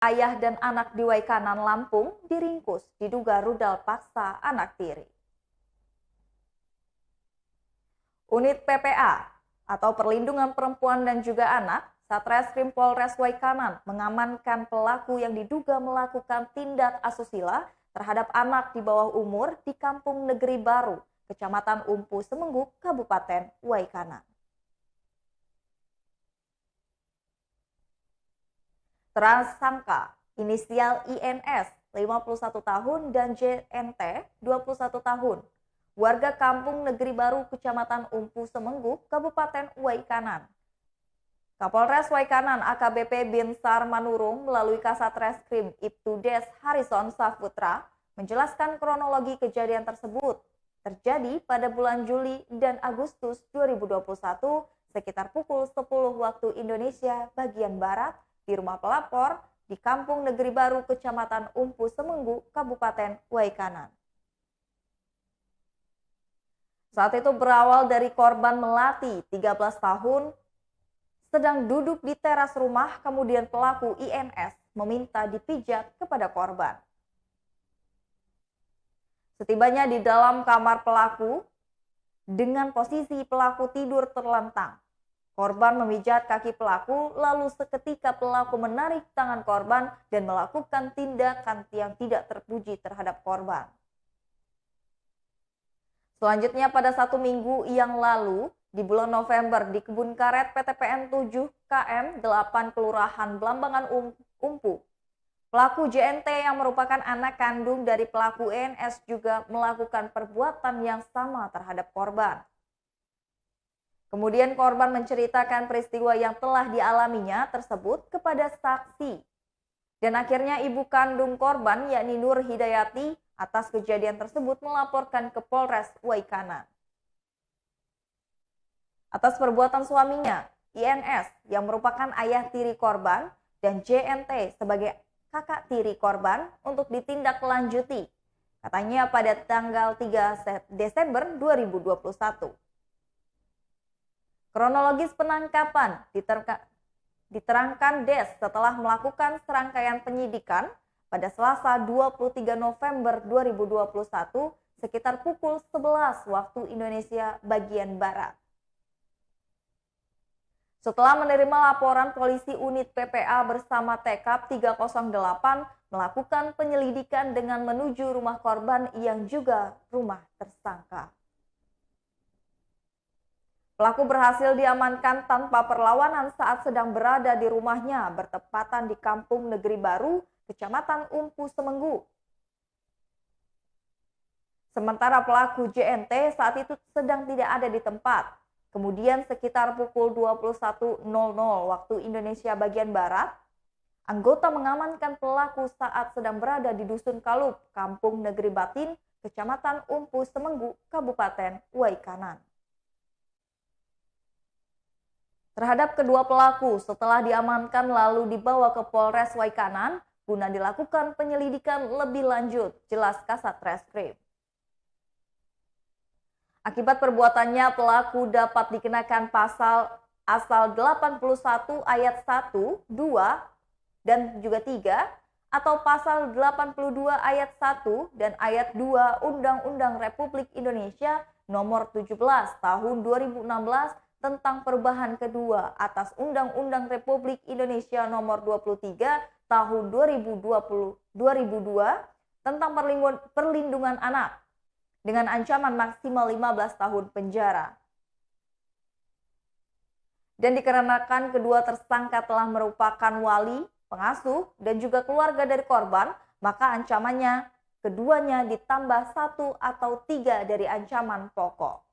Ayah dan anak di Waikanan, Lampung diringkus diduga rudal paksa anak tiri. Unit PPA atau Perlindungan Perempuan dan juga Anak, Satreskrim Polres Waikanan mengamankan pelaku yang diduga melakukan tindak asusila terhadap anak di bawah umur di Kampung Negeri Baru, Kecamatan Umpu Semengguk, Kabupaten Waikanan. Tersangka inisial INS 51 tahun dan JNT 21 tahun, warga Kampung Negeri Baru, Kecamatan Umpu Semengguk, Kabupaten Waikanan. Kapolres Waikanan AKBP Binsar Manurung melalui Kasat Reskrim Ibtudes Harrison Saputra menjelaskan kronologi kejadian tersebut terjadi pada bulan Juli dan Agustus 2021 sekitar pukul 10 waktu Indonesia bagian Barat di rumah pelapor di Kampung Negeri Baru, Kecamatan Umpu Semengguk, Kabupaten Waikanan. Saat itu berawal dari korban Melati, 13 tahun, sedang duduk di teras rumah, kemudian pelaku INS meminta dipijat kepada korban. Setibanya di dalam kamar pelaku, dengan posisi pelaku tidur terlentang, korban memijat kaki pelaku, lalu seketika pelaku menarik tangan korban dan melakukan tindakan yang tidak terpuji terhadap korban. Selanjutnya pada 1 minggu yang lalu, di bulan November di Kebun Karet PTPN 7 KM 8 Kelurahan Blambangan Umpu, pelaku JNT yang merupakan anak kandung dari pelaku ENS juga melakukan perbuatan yang sama terhadap korban. Kemudian korban menceritakan peristiwa yang telah dialaminya tersebut kepada saksi. Dan akhirnya ibu kandung korban yakni Nur Hidayati atas kejadian tersebut melaporkan ke Polres Waikanan. Atas perbuatan suaminya, INS yang merupakan ayah tiri korban dan JNT sebagai kakak tiri korban untuk ditindaklanjuti. Katanya pada tanggal 3 Desember 2021. Kronologis penangkapan diterangkan Des setelah melakukan serangkaian penyidikan pada Selasa 23 November 2021 sekitar pukul 11 waktu Indonesia bagian Barat. Setelah menerima laporan, polisi unit PPA bersama TK 308 melakukan penyelidikan dengan menuju rumah korban yang juga rumah tersangka. Pelaku berhasil diamankan tanpa perlawanan saat sedang berada di rumahnya bertepatan di Kampung Negeri Baru, Kecamatan Umpu Semengguk. Sementara pelaku JNT saat itu sedang tidak ada di tempat. Kemudian sekitar pukul 21.00 waktu Indonesia bagian Barat, anggota mengamankan pelaku saat sedang berada di Dusun Kalup, Kampung Negeri Batin, Kecamatan Umpu Semengguk, Kabupaten Waikanan. Terhadap kedua pelaku setelah diamankan lalu dibawa ke Polres Waikanan guna dilakukan penyelidikan lebih lanjut, jelas Kasat Reskrim. Akibat perbuatannya pelaku dapat dikenakan pasal asal 81 ayat 1, 2, dan juga 3 atau pasal 82 ayat 1 dan ayat 2 Undang-Undang Republik Indonesia nomor 17 tahun 2016 tentang perubahan kedua atas Undang-Undang Republik Indonesia nomor 23 tahun 2002 tentang perlindungan anak dengan ancaman maksimal 15 tahun penjara. Dan dikarenakan kedua tersangka telah merupakan wali, pengasuh, dan juga keluarga dari korban, maka ancamannya keduanya ditambah 1 atau 3 dari ancaman pokok.